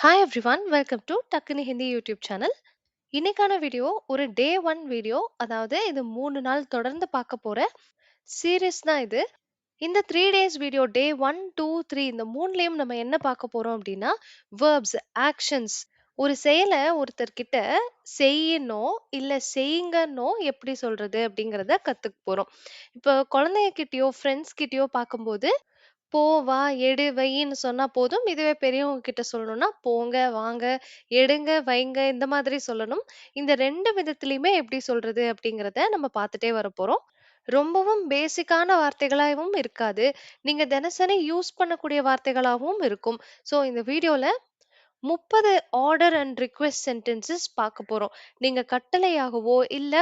Hi everyone, welcome to டக்குனி Hindi YouTube channel. இன்னைக்கான video ஒரு டே ஒன் வீடியோ. அதாவது இது 3 நாள் தொடர்ந்து பார்க்க போற சீரீஸ் தான் இது. இந்த 3 டேஸ் வீடியோ டே 1, 2, 3 இந்த மூணுலயும் நம்ம என்ன பார்க்க போறோம் அப்படின்னா, வேர்ப்ஸ், ஆக்ஷன்ஸ். ஒரு செயலை ஒருத்தர்கிட்ட செய்யணும் இல்ல செய்யுங்கன்னோ எப்படி சொல்றது அப்படிங்கறத கத்துக்க போறோம். இப்போ குழந்தைங்க கிட்டயோ ஃப்ரெண்ட்ஸ் கிட்டயோ பார்க்கும்போது போ, வா, எடு, வைன்னு சொன்னா போதும். இதுவே பெரியவங்க கிட்ட சொல்லணும்னா, போங்க, வாங்க, எடுங்க, வைங்க இந்த மாதிரி சொல்லணும். இந்த 2 விதத்திலயுமே எப்படி சொல்றது அப்படிங்கிறத நம்ம பார்த்துட்டே வரப்போறோம். ரொம்பவும் பேசிக்கான வார்த்தைகளாவும் இருக்காது. நீங்க தினசரி யூஸ் பண்ணக்கூடிய வார்த்தைகளாவும் இருக்கும். ஸோ இந்த வீடியோல 30 ஆர்டர் அண்ட் ரிக்வெஸ்ட் சென்டென்சஸ் பார்க்க போறோம். நீங்க கட்டளையாகவோ, இல்ல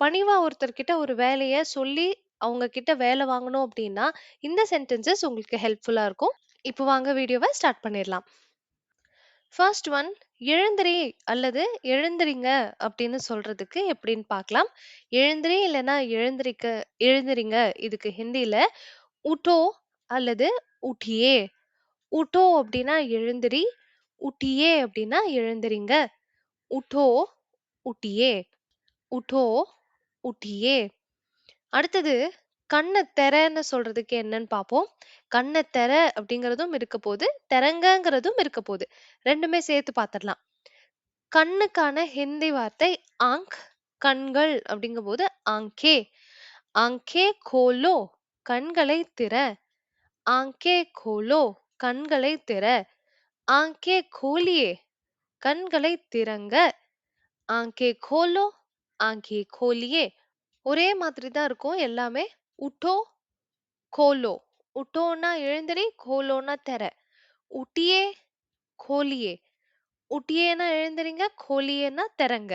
பணிவா ஒருத்தர்கிட்ட ஒரு வேலைய சொல்லி அவங்க கிட்ட வேலை வாங்கணும் அப்படின்னா, இந்த சென்டென்சஸ் உங்களுக்கு ஹெல்ப்ஃபுல்லா இருக்கும். இப்போ வாங்க வீடியோவ ஸ்டார்ட் பண்ணிடலாம். ஃபர்ஸ்ட் ஒன், எழுந்திரி அல்லது எழுந்திரிங்க அப்படின்னு சொல்றதுக்கு எப்படின்னு பார்க்கலாம். எழுந்திரி இல்லைன்னா எழுந்திரிங்க. இதுக்கு ஹிந்தில உட்டோ அல்லது உட்டியே. உட்டோ அப்படின்னா எழுந்திரி, உட்டியே அப்படின்னா எழுந்திரிங்க. உட்டோ, உட்டியே, உட்டோ, உட்டியே. அடுத்தது, கண்ண தெறன்னு சொல்றதுக்கு என்னன்னு பார்ப்போம். கண்ண தெற அப்படிங்கிறதும் இருக்க போது, தெறங்கங்கிறதும் இருக்க போது. 2மே சேர்த்து பார்த்துடலாம். கண்ணுக்கான ஹிந்தி வார்த்தை ஆங்க், கண்கள் அப்படிங்கும்போது ஆங்கே. ஆங்கே கோலோ, கண்களை திற. ஆங்கே கோலோ, கண்களை திற. ஆங்கே கோலியே, கண்களை திறங்க. ஆங்கே கோலோ, ஆங்கே கோலியே. ஒரே மாதிரி தான் இருக்கும் எல்லாமே. உட்டோ, கோலோ. உட்டோன்னா எழுந்திரி, கோலோன்னா திற. உட்டியே, கோலியே. உட்டியேன்னா எழுந்திரிங்க, கோலியேன்னா திறங்க.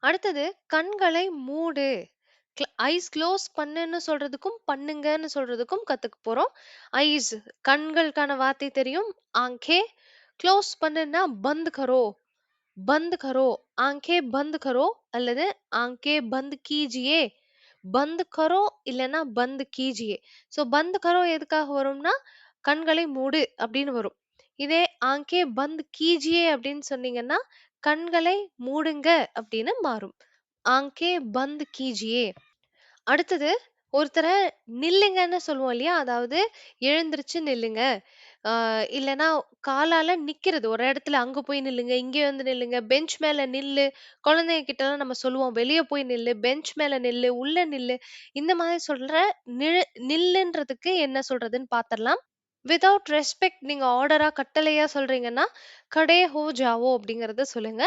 அடுத்தது, கண்களை மூடு. ஐஸ் க்ளோஸ் பண்ணுன்னு சொல்றதுக்கும், பண்ணுங்கன்னு சொல்றதுக்கும் கத்துக்க போறோம். ஐஸ், கண்களுக்கான வார்த்தை தெரியும். ஆங்கே. க்ளோஸ் பண்ணுன்னா பந்த் கரோ. बंद करो, आंखें बंद करो அல்லது आंखें बंद कीजिए. பந்த் கரோ இல்லைன்னா பந்த் கீஜியே. ஸோ பந்த் கரோ எதுக்காக வரும்னா, கண்களை மூடு அப்படின்னு வரும். இதே ஆங்கே பந்த் கீஜியே அப்படின்னு சொன்னீங்கன்னா, கண்களை மூடுங்க அப்படின்னு மாறும். ஆங்கே பந்த் கீஜியே. அடுத்தது, ஒருத்தர நில்லுங்கன்னு சொல்லுவோம் இல்லையா? அதாவது எழுந்திருச்சு நில்லுங்க. ஆ, இல்லன்னா காலால நிக்கிறது. ஒரு இடத்துல அங்க போய் நில்லுங்க, இங்க வந்து நில்லுங்க, பெஞ்ச் மேல நில்லு. குழந்தைங்க கிட்டலாம் நம்ம சொல்லுவோம், வெளிய போய் நில்லு, பெஞ்ச் மேல நில்லு, உள்ள நில்லு. இந்த மாதிரி சொல்ற நில்லுன்றதுக்கு என்ன சொல்றதுன்னு பாத்திரலாம். வித்தவுட் ரெஸ்பெக்ட் நீங்க ஆர்டரா, கட்டளையா சொல்றீங்கன்னா, "கடே ஹோ ஜாவோ" அப்படிங்கறத சொல்லுங்க.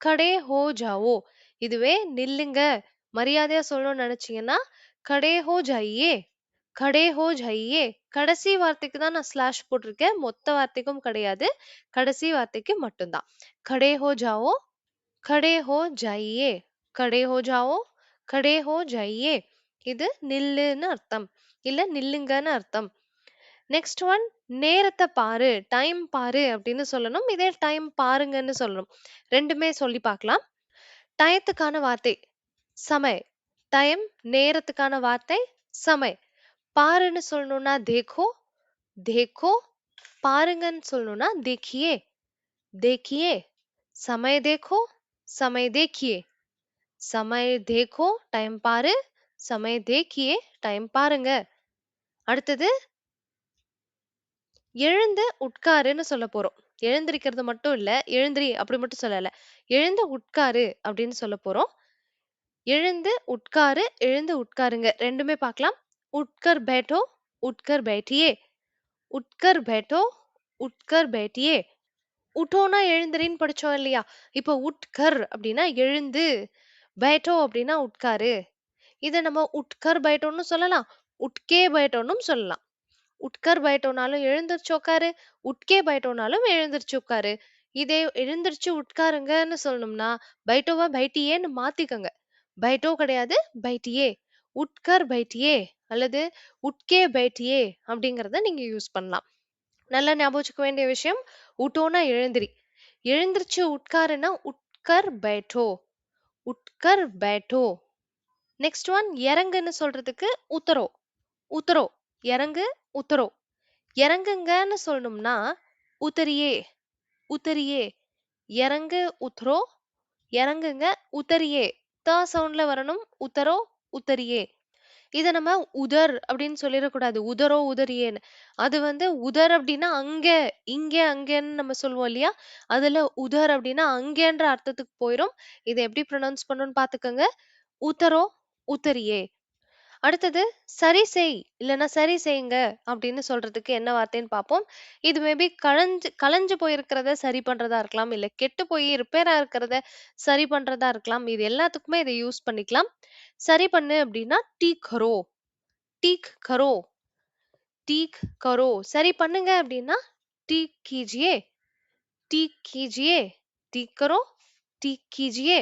"கடே ஹோ ஜாவோ". இதுவே நில்லுங்க, மரியாதையா சொல்லணும்னு நினைச்சீங்கன்னா, "கடே ஹோ ஜாயியே". "கடே ஹோ ஜாயியே". கடைசி வார்த்தைக்கு தான் நான் ஸ்லாஷ் போட்டிருக்கேன். மொத்த வார்த்தைக்கும் கிடையாது. கடைசி வார்த்தைக்கு மட்டும் தான். "கடே ஹோ ஜாவோ", "கடே ஹோ ஜாயியே", "கடே ஹோ ஜாவோ", "கடே ஹோ ஜாயியே". இது நில்லுன்னு அர்த்தம். இல்ல நில்லுங்கன்னு அர்த்தம். நெக்ஸ்ட் ஒன், நேரத்த பாரு, டைம் பாரு அப்படின்னு சொல்லணும். இதே டைம் பாருங்கன்னு சொல்லணும். 2மே சொல்லி பார்க்கலாம். டயத்துக்கான வார்த்தை சமய். டைம், நேரத்துக்கான வார்த்தை சமய். பாருன்னு சொல்லணும்னா தேக்கோ, தேக்கோ. பாருங்கன்னு சொல்லணும்னா देखिए, देखिए. समय देखो, समय देखिए. समय देखो, டைம் பாரு. समय देखिए, டைம் பாருங்க. அடுத்தது, எழுந்து உட்காருன்னு சொல்லப் போறோம். எழுந்திரிக்கிறது மட்டும் இல்ல, எழுந்திரி அப்படி மட்டும் சொல்லல. எழுந்து உட்காரு அப்படின்னு சொல்லப் போறோம். எழுந்து உட்காரு, எழுந்து உட்காருங்க. 2மே பார்க்கலாம். உட்கர் बैठो, உட்கர் बैठिए. உட்கர் बैठो, உட்கர் बैठिए. உட்டோன்னா எழுந்திரின்னு படிச்சோம் இல்லையா? இப்போ உட்கர் அப்படின்னா எழுந்து, बैठो அப்படின்னா உட்காரு. இத நம்ம உட்கர் बैठोன்னு சொல்லலாம். உட்கே बैठोன்னும் சொல்லலாம். உட்கர் பைட்டோனாலும் எழுந்திருச்சு உட்காரு, உட்கே பைட்டோனாலும் எழுந்திருச்சு உட்காரு. இதே எழுந்திருச்சு உட்காருங்கன்னு சொல்லணும்னா, பைட்டோவ பைட்டியேன்னு மாத்திக்கங்க. பைட்டோ கிடையாது, பைட்டியே. உட்கர் பைட்டியே அல்லது உட்கே பைட்டியே அப்படிங்கிறத நீங்க யூஸ் பண்ணலாம். நல்லா ஞாபகம் வச்சுக்க வேண்டிய விஷயம், உட்டோனா எழுந்திரி. எழுந்திருச்சு உட்காருன்னா உட்கர் பைட்டோ. உட்கர் பைட்டோ. நெக்ஸ்ட் ஒன், இறங்குன்னு சொல்றதுக்கு உத்தரோ. உத்தரோ. இறங்கு, உத்தரோ. இறங்குங்கன்னு சொல்லணும்னா, உத்தரியே, உத்தரியே. இறங்கு, உத்ரோ. இறங்குங்க, உத்தரியே. சவுண்ட்ல வரணும். உத்தரோ, உத்தரியே. இத நம்ம உதர் அப்படின்னு சொல்லிறக்கூடாது. உதரோ, உதரியேன்னு. அது வந்து உதர் அப்படின்னா அங்க, இங்க, அங்கன்னு நம்ம சொல்லுவோம் இல்லையா? அதுல உதர் அப்படின்னா அங்கேன்ற அர்த்தத்துக்கு போயிரும். இத எப்படி ப்ரொனவுன்ஸ் பண்ணணும்னு பார்த்துக்கங்க. உத்தரோ, உத்தரியே. அடுத்தது சரி செய், இல்லன்னா சரி செய்யுங்க அப்படின்னு சொல்றதுக்கு என்ன வார்த்தைன்னு பார்ப்போம். இது மேபி கலஞ்சு கலஞ்சு போயிருக்கிறத சரி பண்றதா இருக்கலாம். இல்ல கெட்டு போய் ரிப்பேரா இருக்கிறத சரி பண்றதா இருக்கலாம். இது எல்லாத்துக்குமே இத யூஸ் பண்ணிக்கலாம். சரி பண்ணு அப்படின்னா டீக் கரோ. ठीक करो ठीक करो சரி பண்ணுங்க அப்படின்னா ठीक कीजिए ठीक कीजिए ठीक करो ठीक कीजिए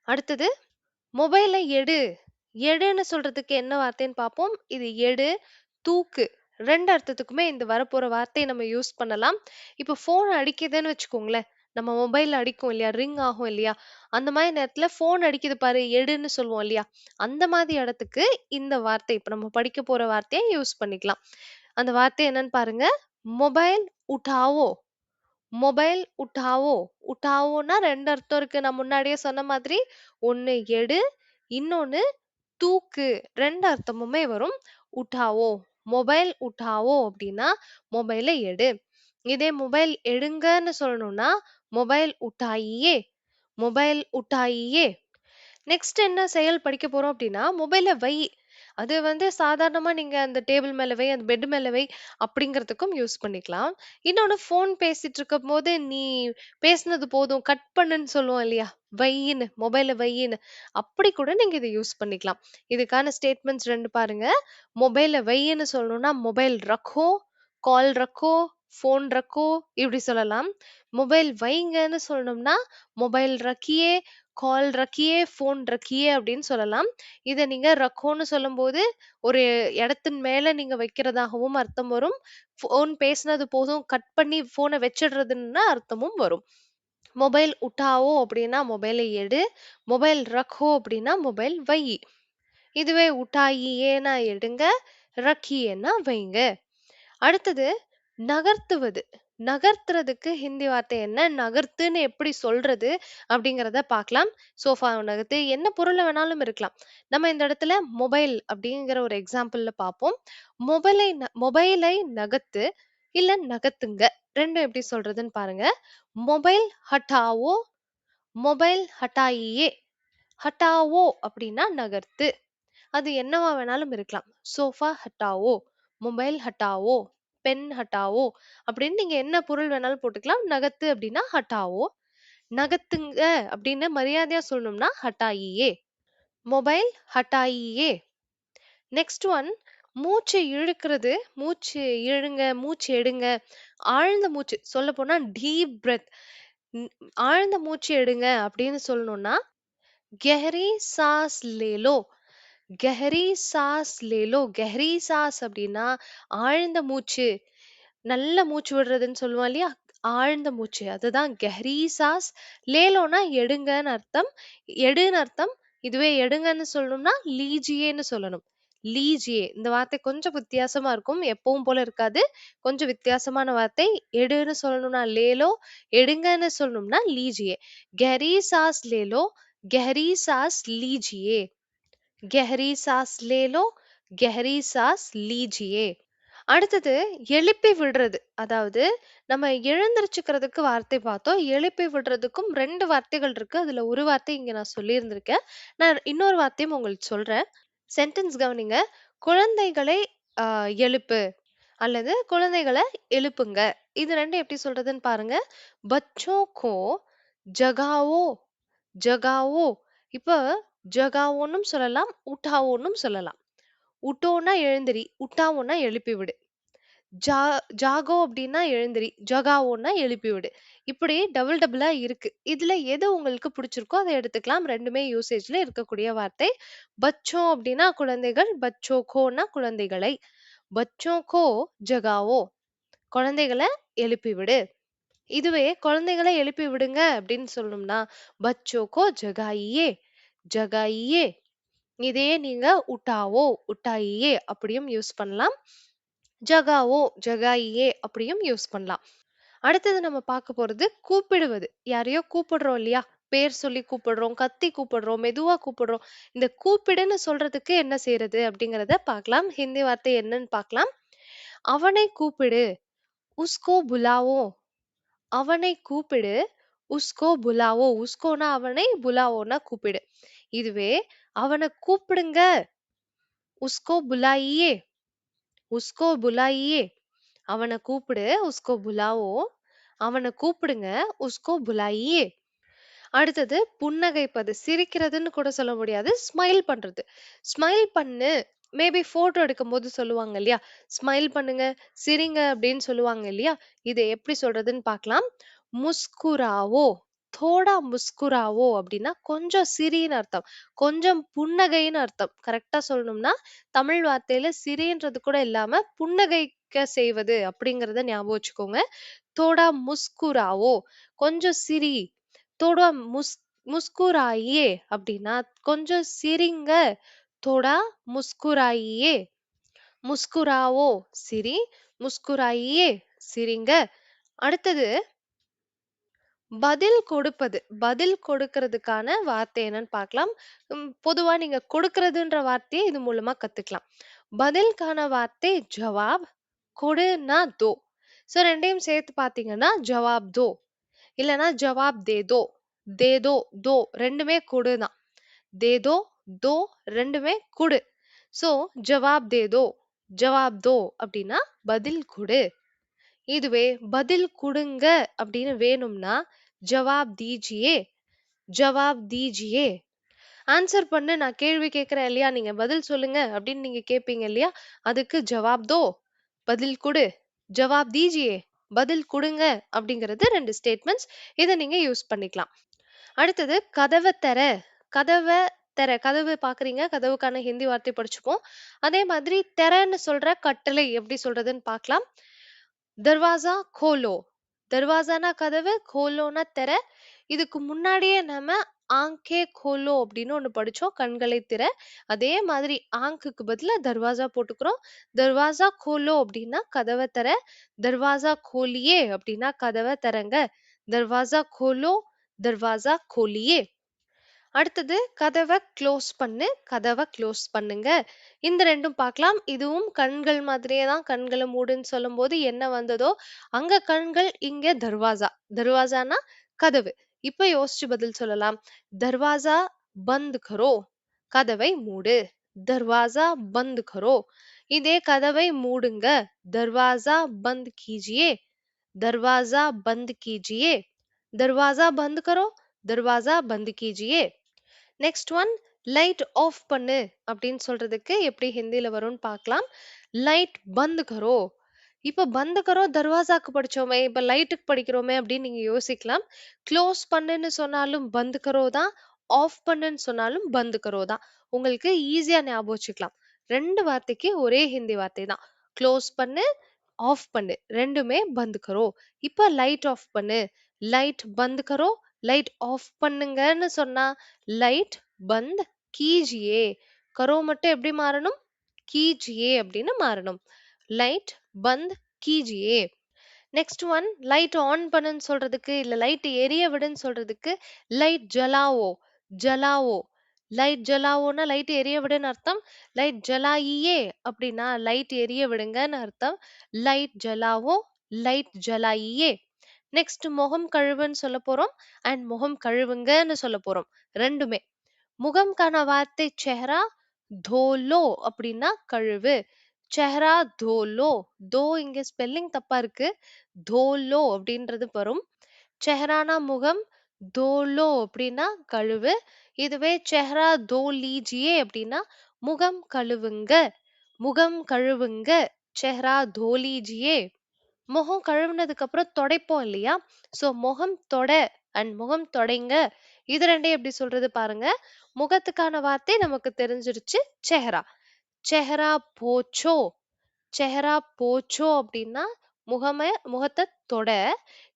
அடுத்தது மொபைல எடு. எடுன்னு சொல்றதுக்கு என்ன வார்த்தைன்னு பார்ப்போம். இது எடு, தூக்கு. 2 அர்த்தத்துக்குமே இந்த வரப்போற வார்த்தைய நம்ம யூஸ் பண்ணலாம். இப்போ ஃபோன் அடிக்குதுன்னு வச்சுக்கோங்களேன். நம்ம மொபைல்ல அடிக்கும் இல்லையா? ரிங் ஆகும் இல்லையா? அந்த மாரி நேரத்துல ஃபோன் அடிக்குது பாரு, எடுன்னு சொல்லுவோம் இல்லையா? அந்த மாதிரி இடத்துக்கு இந்த வார்த்தை இப்ப நம்ம படிக்க போற வார்த்தைய யூஸ் பண்ணிக்கலாம். அந்த வார்த்தை என்னன்னு பாருங்க. மொபைல் உठाओ. மொபைல் உठाओ. உठाओன்னா 2 அர்த்தம் இருக்கு. நான் முன்னாடியே சொன்ன மாதிரி. ஒண்ணு எடு, இன்னொன்னு தூக்கு. 2 அர்த்தமுமே வரும். உठाओ. மொபைல் உठाओ அப்டின்னா மொபைல எடு. இதே மொபைல் எடுங்கன்னு சொல்லணும்னா மொபைல் உठाइए. மொபைல் உठाइए. நெக்ஸ்ட் என்ன செயல் படிக்க போறோம் அப்டின்னா, மொபைல வை. அது வந்து சாதாரணமா நீங்க அந்த டேபிள் மேல வை, அந்த பெட் மேல வை அப்படிங்கிறதுக்கும் யூஸ் பண்ணிக்கலாம். இன்னொன்னு ஃபோன் பேசிட்டு இருக்கும்போது, "நீ பேசினது போதும், கட் பண்ணுன்னு" சொல்லுவோம் இல்லையா? வையின்னு, மொபைல வையின்னு. அப்படி கூட நீங்க இத யூஸ் பண்ணிக்கலாம். இதுக்கான ஸ்டேட்மெண்ட்ஸ் 2 பாருங்க. மொபைல வையின்னு சொல்லணும்னா, "மொபைல் ரக்கோ", "கால் ரக்கோ", "ஃபோன் ரக்கோ" இப்படி சொல்லலாம். மொபைல் வைங்கன்னு சொல்லணும்னா, "மொபைல் ரக்கியே", "கால் ரக்கியே", "ஃபோன் ரக்கியே" அப்படின்னு சொல்லலாம். இத நீங்க ரக்கோன்னு சொல்லும்போது, ஒரு இடத்தின் மேல நீங்க வைக்கிறதாகவும் அர்த்தம் வரும். ஃபோன் பேசினது போதும், கட் பண்ணி ஃபோன வச்சிடுறதுன்னு அர்த்தமும் வரும். மொபைல் உட்டாவோ அப்படின்னா மொபைலை எடு. மொபைல் ரக்கோ அப்படின்னா மொபைல் வை. இதுவே உட்டாயியேன்னா எடுங்க. ரக்கியேன்னா வைங்க. அடுத்தது நகர்த்துவது. நகர்த்துறதுக்கு ஹிந்தி வார்த்தை என்ன? நகர்த்துன்னு எப்படி சொல்றது? அப்படிங்கிறத பார்க்கலாம். சோஃபாவ நகர்த்து, என்ன பொருள வேணாலும் இருக்கலாம். நம்ம இந்த இடத்துல மொபைல் அப்படிங்கிற ஒரு எக்ஸாம்பிள்ல பார்ப்போம். மொபைலை நகர்த்து, இல்ல நகர்த்துங்க. 2ம் எப்படி சொல்றதுன்னு பாருங்க. Mobile ஹட்டாவோ, mobile ஹட்டாயியே. ஹட்டாவோ அப்படின்னா நகர்த்து. அது என்னவா வேணாலும் இருக்கலாம். சோஃபா ஹட்டாவோ, மொபைல் ஹட்டாவோ, பென் ஹட்டாவோ அப்படின்னு நீங்க என்ன பொருள் வேணாலும் போட்டுக்கலாம். நகர்த்து அப்படின்னா ஹட்டாவோ. நகர்த்துங்க அப்படின்னு மரியாதையா சொல்லணும்னா ஹட்டாயியே. மொபைல் ஹட்டாயியே. நெக்ஸ்ட் ஒன் மூச்சு இழுக்கிறது. மூச்சு இழுங்க, மூச்சு எடுங்க. ஆழ்ந்த மூச்சு சொல்லப்போனா டீப் பிரெத். ஆழ்ந்த மூச்சு எடுங்க அப்படின்னு சொல்லணும்னா கெஹரி சாஸ் லேலோ. கெஹரி சாஸ் லேலோ. கெஹரி சாஸ் அப்படின்னா ஆழ்ந்த மூச்சு. நல்ல மூச்சு விடுறதுன்னு சொல்லுவோம் இல்லையா? ஆழ்ந்த மூச்சு. அதுதான் கெஹரி சாஸ். லேலோன்னா எடுங்கன்னு அர்த்தம். எடுன்னு அர்த்தம். இதுவே எடுங்கன்னு சொல்லணும்னா லீஜியேன்னு சொல்லணும். லீஜியே. இந்த வார்த்தை கொஞ்சம் வித்தியாசமா இருக்கும். எப்பவும் போல இருக்காது. கொஞ்சம் வித்தியாசமான வார்த்தை. எடுன்னு சொல்லணும்னா லேலோ. எடுங்கன்னு சொல்லணும்னா லீஜியே. கெஹரி சாஸ் லேலோ. गहरी सांस लीजिए. गहरी सांस ले लो. गहरी सांस लीजिए. அடுத்தது எழுப்பி விடுறது. அதாவது நம்ம எழுந்திருச்சுக்கிறதுக்கு வார்த்தை பார்த்தோம். எழுப்பி விடுறதுக்கும் 2 வார்த்தைகள் இருக்கு. அதுல ஒரு வார்த்தை இங்க நான் சொல்லியிருந்திருக்கேன். நான் இன்னொரு வார்த்தையும் உங்களுக்கு சொல்றேன். சென்டென்ஸ் கவனிங்க. குழந்தைகளை அ எழுப்பு அல்லது குழந்தைகள எழுப்புங்க. இது 2 எப்படி சொல்றதுன்னு பாருங்க. बच्चों को जगाओ. ஜகாவோ. இப்ப ஜகாவோன்னும் சொல்லலாம். உட்டாவோன்னும் சொல்லலாம். உட்டோன்னா எழுந்திரி. உட்டாவோன்னா எழுப்பி விடு. ஜா ஜாகோ அப்படின்னா எழுந்திரி. ஜகாவோன்னா எழுப்பி விடு. இப்படி டபுள் டபுளா இருக்கு. இதுல எது உங்களுக்கு பிடிச்சிருக்கோ அத எடுத்துக்கலாம். 2மே யூசேஜ்ல இருக்கக்கூடிய வார்த்தை. பச்சோ அப்படின்னா குழந்தைகள். பச்சோ கோன்னா குழந்தைகளை. பச்சோ கோ ஜகாவோ. குழந்தைகள எழுப்பி விடு. இதுவே குழந்தைகள எழுப்பி விடுங்க அப்படின்னு சொல்லணும்னா, "பச்சோ கோ ஜகாயியே, ஜகாயியே." இதையே நீங்க உட்டாவோ, உட்டாயியே அப்படியும் யூஸ் பண்ணலாம். ஜகாவோ, ஜகாயியே அப்படியும் யூஸ் பண்ணலாம். அடுத்தது நம்ம பார்க்க போறது கூப்பிடுவது. யாரையோ கூப்பிடுறோம் இல்லையா? பேர் சொல்லி கூப்பிடுறோம், கத்தி கூப்பிடுறோம், மெதுவா கூப்பிடுறோம். இந்த கூப்பிடுன்னு சொல்றதுக்கு என்ன செய்றது அப்படிங்கிறத பார்க்கலாம். ஹிந்தி வார்த்தை என்னன்னு பார்க்கலாம். அவனை கூப்பிடு, உஸ்கோ புலாவோ. அவனை கூப்பிடு, உஸ்கோ புலாவோ. உஸ்கோனா அவனை, புலாவோனா கூப்பிடு. இதுவே அவன கூப்பிடுங்க, உஸ்கோ புலாயியே, உஸ்கோ புலாயியே. அவன கூப்பிடு, உஸ்கோ புலாவோ. அவன கூப்பிடுங்க, உஸ்கோ புலாயியே. அடுத்தது புன்னகைப்பது. சிரிக்கிறதுன்னு கூட சொல்ல முடியாது. ஸ்மைல் பண்றது. ஸ்மைல் பண்ணு. மேபி ஃபோட்டோ எடுக்கும்போது சொல்லுவாங்க இல்லையா? ஸ்மைல் பண்ணுங்க, சிரிங்க அப்படின்னு சொல்லுவாங்க இல்லையா? இத எப்படி சொல்றதுன்னு பார்க்கலாம். முஸ்குராவோ. தோடா முஸ்குராவோ அப்படின்னா கொஞ்சம் சிரின்னு அர்த்தம். கொஞ்சம் புன்னகைன்னு அர்த்தம். கரெக்ட்டா சொல்லணும்னா, தமிழ் வார்த்தையில சிரின்றது கூட இல்லாம புன்னகைக்க செய்வது அப்படிங்கிறத ஞாபகம் வச்சுக்கோங்க. தோடா முஸ்குராவோ. கொஞ்சம் சிரி. தோடா முஸ்குராயியே அப்படின்னா கொஞ்சம் சிரிங்க. தோடா முஸ்குராயியே. முஸ்குராவோ சிரி. முஸ்குராயியே சிரிங்க. அடுத்தது பதில் கொடுப்பது. பதில் கொடுக்கறதுக்கான வார்த்தை என்னன்னு பார்க்கலாம். பொதுவா நீங்க கொடுக்கறதுன்ற வார்த்தைய இது மூலமா கத்துக்கலாம். பதிலுக்கான வார்த்தை ஜவாப். கொடுனா தோ. ஸோ 2யும் சேர்த்து பார்த்தீங்கன்னா ஜவாப் தோ. இல்லன்னா ஜவாப் தே தோ. தே தோ, தோ 2மே குடு தான். தே தோ, தோ 2மே குடு. ஸோ ஜவாப் தே தோ. ஜவாப் தோ அப்படின்னா பதில் குடு. இதுவே பதில் குடுங்க அப்படின்னு வேணும்னா ஜவாப் தீஜியே. ஜவாப் தீஜியே. ஆன்சர் பண்ணு, நான் கேள்வி கேட்கிறேன் இல்லையா? நீங்க பதில் சொல்லுங்க அப்படின்னு நீங்க கேட்பீங்க இல்லையா? அதுக்கு ஜவாப் தோ. பதில் குடு. ஜவாப் தீஜியே. பதில் குடுங்க அப்படிங்கிறது 2 ஸ்டேட்மெண்ட்ஸ். இத நீங்க யூஸ் பண்ணிக்கலாம். அடுத்தது கதவ தெற. கதவ தெற. கதவு பார்க்குறீங்க. கதவுக்கான ஹிந்தி வார்த்தை படிச்சுப்போம். அதே மாதிரி தெறன்னு சொல்ற கட்டளை எப்படி சொல்றதுன்னு பார்க்கலாம். தர்வாசா கோலோ. தர்வாசானா கதவு, கோலோனா தெற. இதுக்கு முன்னாடியே நம்ம ஆங்கே கோலோ அப்படின்னு ஒண்ணு படிச்சோம். கண்களை திற. அதே மாதிரி ஆங்க்குக்கு பதிலா தர்வாசா போட்டுக்கிறோம். தர்வாசா கோலோ அப்படின்னா கதவ தெற. தர்வாசா கோலியே அப்படின்னா கதவ திறங்க. தர்வாசா கோலோ, தர்வாசா கோலியே. அடுத்தது கதவ க்ளோஸ் பண்ணு, கதவ க்ளோஸ் பண்ணுங்க. இந்த 2ம் பார்க்கலாம். இதுவும் கண்கள் மாதிரியே தான். கண்கள மூடுன்னு சொல்லும்போது என்ன வந்ததோ, அங்க கண்கள், இங்க தர்வாசா. தர்வாசானா கதவு. இப்ப யோசிச்சு பதில் சொல்லலாம். தர்வாசா பந்த் கரோ. கதவை மூடு. தர்வாசா பந்த் கரோ. இதே கதவை மூடுங்க. தர்வாசா பந்த் கீஜியே. दरवाजा बंद कीजिए. दरवाजा बंद करो. दरवाजा बंद कीजिए. நெக்ஸ்ட் ஒன் லைட் ஆஃப் பண்ணு அப்படின்னு சொல்றதுக்கு எப்படி ஹிந்தில வரும்னு பார்க்கலாம். லைட் பந்த் கரோ. இப்ப பந்த் கரோ தர்வாசாக்கு படிச்சோமே, இப்ப லைட்டுக்கு படிக்கிறோமே அப்படின்னு நீங்க யோசிக்கலாம். க்ளோஸ் பண்ணுன்னு சொன்னாலும் பந்த் கரோ தான். ஆஃப் பண்ணுன்னு சொன்னாலும் பந்த் கரோ தான். உங்களுக்கு ஈஸியா ஞாபகம் வச்சுக்கலாம். 2 வார்த்தைக்கு ஒரே ஹிந்தி வார்த்தை தான். க்ளோஸ் பண்ணு, ஆஃப் பண்ணு 2மே பந்த் கரோ. இப்ப லைட் ஆஃப் பண்ணு. லைட் பந்த் கரோ. லைட் ஆஃப் பண்ணுங்கன்னு சொன்னா லைட் பந்த் கீஜியே. கரோ மட்டும் எப்படி மாறணும்? கீஜியே அப்படின்னு மாறணும். லைட் பந்த் கீஜியே. நெக்ஸ்ட் ஒன் லைட் ஆன் பண்ணுன்னு சொல்றதுக்கு, இல்ல லைட் எரிய விடுன்னு சொல்றதுக்கு லைட் ஜலாவோ. ஜலாவோ. லைட் ஜலாவோன்னா லைட் எரிய விடுன்னு அர்த்தம். லைட் ஜலாயியே அப்படின்னா லைட் எரிய விடுங்கன்னு அர்த்தம். லைட் ஜலாவோ, லைட் ஜலாயியே. நெக்ஸ்ட் முகம் கழுவுன்னு சொல்ல போறோம். அண்ட் முகம் கழுவுங்கன்னு சொல்ல போறோம். 2மே. முகம்கான வார்த்தை செஹ்ரா. தோலோ அப்படின்னா கழுவு. செஹ்ரா தோலோ. தோ இங்க ஸ்பெல்லிங் தப்பா இருக்கு. தோலோ அப்படின்றது வரும். செஹ்ரானா முகம். தோலோ அப்படின்னா கழுவு. இதுவே செஹ்ரா தோ லீஜியே அப்படின்னா முகம் கழுவுங்க. முகம் கழுவுங்க. செஹ்ரா தோ லீஜியே. முகம் கழுவுனதுக்கு அப்புறம் தொடைப்போம் இல்லையா? சோ முகம் தொட அண்ட் முகம் தொடைங்க. இது 2யும் எப்படி சொல்றது பாருங்க. முகத்துக்கான வார்த்தை நமக்கு தெரிஞ்சிருச்சு. செஹ்ரா. செஹ்ரா போச்சோ. செஹ்ரா போச்சோ அப்படின்னா முகத்தை தொட.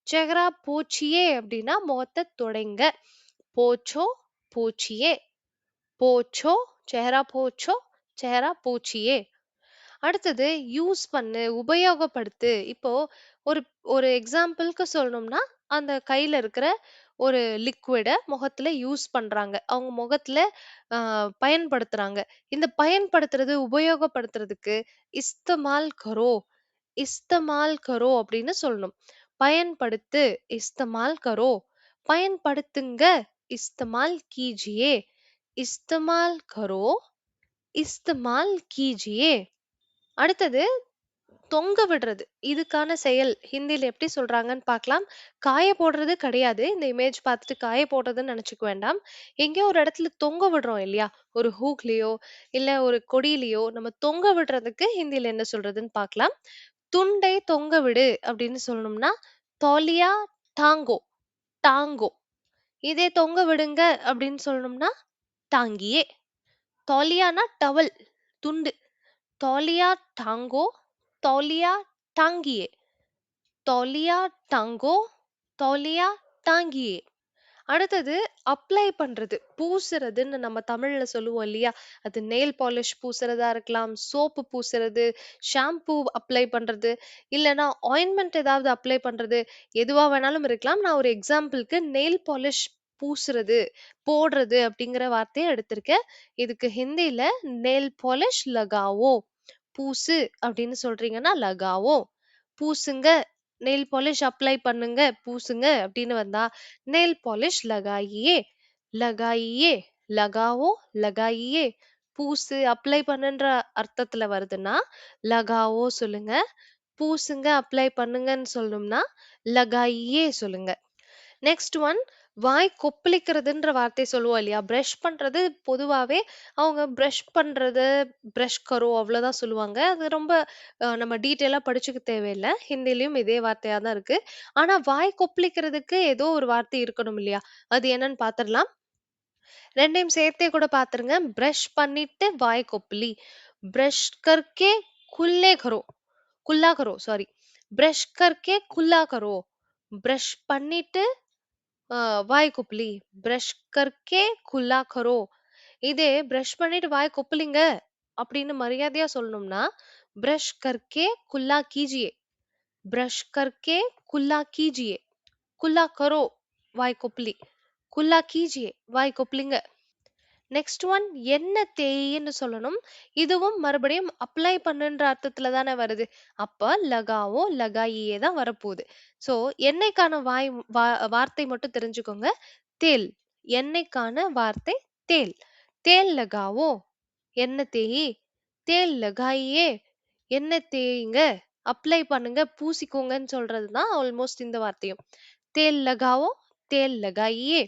செஹ்ரா போச்சியே அப்படின்னா முகத்தை தொடைங்க. போச்சோ, போச்சியே. போச்சோ, செஹ்ரா போச்சோ, செஹ்ரா போச்சியே. அடுத்தது யூஸ் பண்ணு, உபயோகப்படுத்து. இப்போ ஒரு ஒரு எக்ஸாம்பிள்க்கு சொல்லணும்னா, அந்த கையில இருக்கிற ஒரு லிக்விட முகத்துல யூஸ் பண்றாங்க. அவங்க முகத்துல அ பயன்படுத்துறாங்க. இந்த பயன்படுத்துறது, உபயோகப்படுத்துறதுக்கு இஸ்தமால் கரோ, இஸ்தமால் கரோ அப்படின்னு சொல்லணும். பயன்படுத்து, இஸ்தமால் கரோ. பயன்படுத்துங்க, இஸ்தமால் கீஜியே. இஸ்தமால் கரோ, இஸ்தமால் கீஜியே. அடுத்தது தொங்க விடுறது. இதுக்கான செயல் ஹிந்தில எப்படி சொல்றாங்கன்னு பார்க்கலாம். காய போடுறது கிடையாது. இந்த இமேஜ் பார்த்துட்டு காய போடுறதுன்னு நெனச்சுக்க வேண்டாம். எங்கேயோ ஒரு இடத்துல தொங்க விடுறோம் இல்லையா? ஒரு ஹூக்லயோ, இல்ல ஒரு கொடியிலயோ நம்ம தொங்க விடுறதுக்கு ஹிந்தில என்ன சொல்றதுன்னு பார்க்கலாம். "துண்டை தொங்க விடு" அப்படின்னு சொல்லணும்னா, "தௌலியா டாங்கோ" டாங்கோ. இதே "தொங்க விடுங்க" அப்படின்னு சொல்லணும்னா, "டாங்கியே". தௌலியானா டவல், துண்டு. "तौलिया टांगो, तौलिया टांगिए, तौलिया टांगो, तौलिया टांगिए". அடுத்தது அப்ளை பண்றது, பூசுறதுன்னு நம்ம தமிழ்ல சொல்லுவோம் இல்லையா? அது நெயில் பாலிஷ் பூசுறதா இருக்கலாம், சோப்பு பூசுறது, ஷாம்பூ அப்ளை பண்றது, இல்லன்னா ஆயின்மென்ட் ஏதாவது அப்ளை பண்றது, எதுவா வேணாலும் இருக்கலாம். நான் ஒரு எக்ஸாம்பிள்க்கு நெயில் பாலிஷ் பூசுறது, போடுறது அப்படிங்கிற வார்த்தைய எடுத்திருக்கேன். இதுக்கு ஹிந்தில நெயில் பாலிஷ் லகாவோ. பூசு அப்படின்னு சொல்றீங்கன்னா லகாவோ. பூசுங்க, நெயில் பாலிஷ் அப்ளை பண்ணுங்க, பூசுங்க அப்படின்னு வந்தா நெயில் பாலிஷ் லகாயியே, லகாயியே, லகாவோ, லகாயியே. பூசு, அப்ளை பண்ணுன்ற அர்த்தத்துல வருதுன்னா லகாவோ சொல்லுங்க. பூசுங்க, அப்ளை பண்ணுங்கன்னு சொல்லணும்னா லகாயியே சொல்லுங்க. நெக்ஸ்ட் ஒன், வாய் கொப்பளிக்கிறதுன்ற வார்த்தை சொல்லுவோம் இல்லையா? பிரஷ் பண்றது பொதுவாவே அவங்க பிரஷ் பண்றது, பிரஷ் கரோ அவ்வளோதான் சொல்லுவாங்க. அது ரொம்ப நம்ம டீட்டெயிலா படிச்சுக்க தேவையில்ல. ஹிந்திலயும் இதே வார்த்தையா தான் இருக்கு. ஆனா வாய் கொப்பளிக்கிறதுக்கு ஏதோ ஒரு வார்த்தை இருக்கணும் இல்லையா? அது என்னன்னு பார்த்துடலாம். 2யும் சேர்த்தே கூட பார்த்துருங்க. பிரஷ் பண்ணிட்டு வாய் கொப்பளி. பிரஷ் கர்க்கே குல்லே கரோ. குல்லா கரோ சாரி. பிரஷ் கர்க்கே குல்லா கரோ. பிரஷ் பண்ணிட்டு வாய் கொப்பளி. பிரஷ் கர்க்கே குல்லா கரோ. இதே பிரஷ் பண்ணிட்டு வாய் கொப்பளிங்க அப்படின்னு மரியாதையா சொல்லணும்னா, பிரஷ் கர்க்கே குல்லா கீஜியே. பிரஷ் கர்க்கே குல்லா கீஜியே. குல்லா கரோ, வாய் கொப்பளி. குல்லா கீஜியே, வாய் கொப்பளிங்க. நெக்ஸ்ட் ஒன், எண்ணெய் தேய்ன்னு சொல்லணும். இதுவும் மறுபடியும் அப்ளை பண்ணுன்ற அர்த்தத்துல தானே வருது. அப்ப லகாவோ, லகாயியே தான் வரப்போகுது. ஸோ எண்ணெய்க்கான வார்த்தை மட்டும் தெரிஞ்சுக்கோங்க. தேல். எண்ணெய்க்கான வார்த்தை தேல். தேல் லகாவோ, எண்ணெய் தேயி. தேல் லகாயியே, எண்ணெய் தேய்ங்க. அப்ளை பண்ணுங்க, பூசிக்கோங்கன்னு சொல்றது தான் ஆல்மோஸ்ட் இந்த வார்த்தையும். தேல் லகாவோ, தேல் லகாயியே.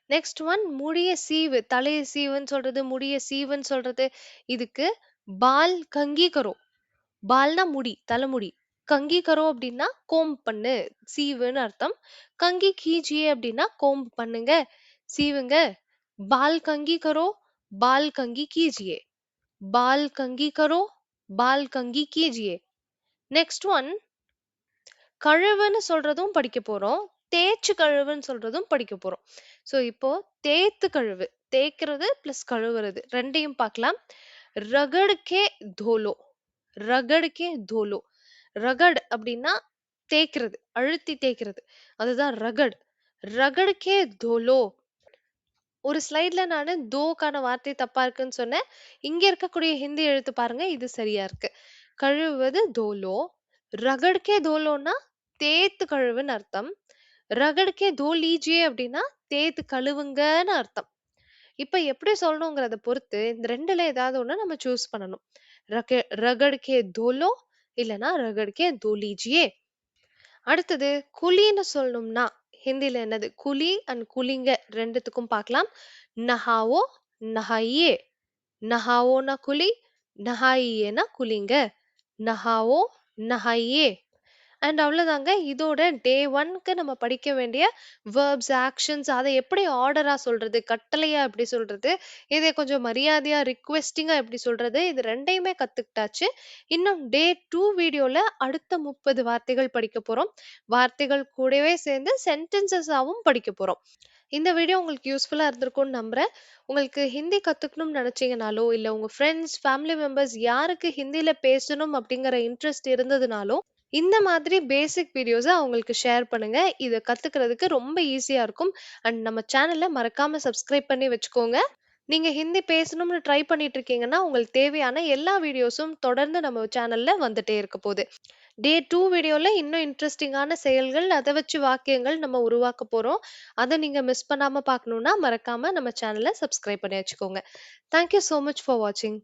நெக்ஸ்ட் ஒன், முடிய சீவு. தலைய சீவுன்னு சொல்றது, முடிய சீவுன்னு சொல்றது. இதுக்கு பால் கங்கி கரோ. பால்னா முடி, தலைமுடி. கங்கி கரோ அப்படின்னா கோம்ப் பண்ணு, சீவுன்னு அர்த்தம். கங்கி கீஜியே அப்படின்னா கோம்ப் பண்ணுங்க, சீவுங்க. பால் கங்கி கரோ, பால் கங்கி கீஜியே. பால் கங்கி கரோ, பால் கங்கி கீஜியே. நெக்ஸ்ட் ஒன், கழுவுன்னு சொல்றதும் படிக்க போறோம். தேய்ச்சு கழுவுன்னு சொல்றதும் படிக்க போறோம். ஸோ இப்போ தேய்த்து கழுவு. தேய்க்கிறது பிளஸ் கழுவுறது 2யும் பார்க்கலாம். ரகட் கே தோலோ. ரகட் கே தோலோ. ரகட் அப்படின்னா தேய்க்கிறது, அழுத்தி தேய்க்கிறது. அதுதான் ரகட். ரகட் கே தோலோ. ஒரு ஸ்லைட்ல நானு தோக்கான வார்த்தை தப்பா இருக்குன்னு சொன்னேன். இங்க இருக்கக்கூடிய ஹிந்தி எழுத்து பாருங்க. இது சரியா இருக்கு. கழுவுவது தோலோ. ரகடுக்கே தோலோன்னா தேய்த்து கழுவுன்னு அர்த்தம். ரகடுக்கே தோ லீஜியே அப்படின்னா தேய்த்து கழுவுங்கன்னு அர்த்தம். இப்ப எப்படி சொல்லணுங்கிறத பொறுத்து இந்த 2ல ஏதாவது ஒண்ணு நம்ம சூஸ் பண்ணணும். ரகடுக்கே தோலோ இல்லன்னா ரகடுக்கே தோ லீஜியே. அடுத்தது குளின்னு சொல்லணும்னா ஹிந்தில என்னது? குளி அண்ட் குளிங்க 2த்துக்கும் பார்க்கலாம். நஹாவோ, நஹாயியே. நஹாவோன்னா குளி, நஹாயியேன்னா குளிங்க. நஹாவோ, நஹாயியே. அண்ட் அவ்வளோதாங்க. இதோட டே 1க்கு நம்ம படிக்க வேண்டிய வெர்ப்ஸ், ஆக்ஷன்ஸ் அத எப்படி ஆர்டரா சொல்றது? கட்டளையா எப்படி சொல்றது? இத கொஞ்சம் மரியாதையா, ரிக்வெஸ்டிங்கா எப்படி சொல்றது? இது 2யுமே கத்துக்கிட்டாச்சு. இன்னும் டே 2 வீடியோல அடுத்த 30 வார்த்தைகள் படிக்க போறோம். வார்த்தைகள் கூடவே சேர்ந்து சென்டென்சஸாவும் படிக்க போறோம். இந்த வீடியோ உங்களுக்கு யூஸ்ஃபுல்லா இருந்திருக்கும்னு நம்புறேன். உங்களுக்கு ஹிந்தி கத்துக்கணும்னு நினைச்சீங்கனாலோ, இல்ல உங்க ஃப்ரெண்ட்ஸ், ஃபேமிலி மெம்பர்ஸ் யாருக்கு ஹிந்தில பேசணும் அப்படிங்கிற இன்ட்ரெஸ்ட் இருந்ததுனாலோ, இந்த மாதிரி பேசிக் வீடியோஸ அவங்களுக்கு ஷேர் பண்ணுங்க. இத கத்துக்கிறதுக்கு ரொம்ப ஈஸியா இருக்கும். அண்ட் நம்ம சேனல மறக்காம சப்ஸ்கிரைப் பண்ணி வச்சுக்கோங்க. நீங்க ஹிந்தி பேசணும்னு ட்ரை பண்ணிட்டு இருக்கீங்கன்னா, உங்களுக்கு தேவையான எல்லா வீடியோஸும் தொடர்ந்து நம்ம சேனல்ல வந்துட்டே இருக்க போது. டே 2 வீடியோல இன்னும் இன்ட்ரஸ்டிங்கான செயல்கள், அத வச்சு வாக்கியங்கள் நம்ம உருவாக்க போறோம். அத நீங்க மிஸ் பண்ணாம பார்க்கணும்னா, மறக்காம நம்ம சேனல சப்ஸ்கிரைப் பண்ணி வச்சுக்கோங்க. Thank you so much for வாட்சிங்.